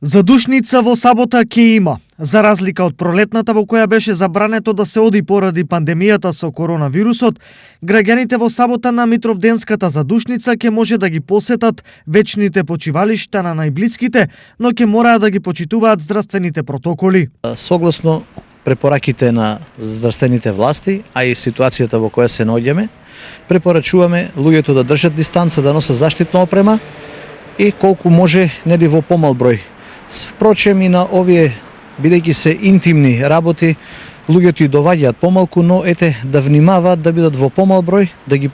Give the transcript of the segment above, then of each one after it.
Задушница во сабота ќе има. За разлика од пролетната во која беше забрането да се оди поради пандемијата со коронавирусот, граѓаните во сабота на Митровденската задушница ќе може да ги посетат вечните почивалишта на најблиските, но ќе мораат да ги почитуваат здравствените протоколи. Согласно препораките на здравствените власти, а и ситуацијата во која се наоѓаме, препорачуваме луѓето да држат дистанца, да носат заштитна опрема и колку може нели во помал број. Впрочем и на овие, бидејќи се интимни работи, луѓето и доваѓаат помалку, но да внимаваат да бидат во помал број,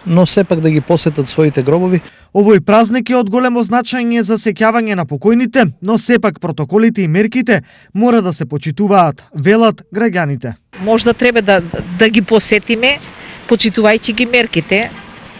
но сепак да ги посетат своите гробови. Овој празник е од големо значење за сеќавање на покојните, но сепак протоколите и мерките мора да се почитуваат, велат граѓаните. Можда треба да ги посетиме, почитувајќи ги мерките,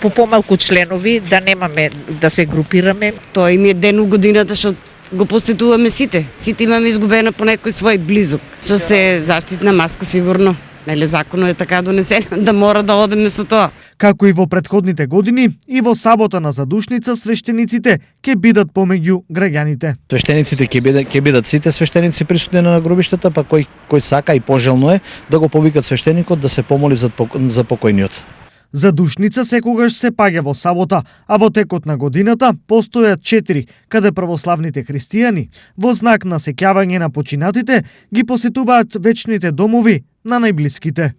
по помалку членови, да немаме да се групираме. Тоа им е ден у годината што го посетуваме сите. Сите имаме изгубена по некој свој близок. Со се заштитна маска сигурно. Нели законот е така донесен да мора да одеме со тоа. Како и во претходните години, и во сабота на задушница свештениците ќе бидат помеѓу граѓаните. Свештениците ќе бидат сите свештеници присутни на гробиштата, па кој сака и пожелно е да го повикат свештеникот да се помоли за покојниот. Задушница секогаш се паѓа во сабота, а во текот на годината постојат 4, каде православните христијани, во знак на сеќавање на починатите, ги посетуваат вечните домови на најблиските.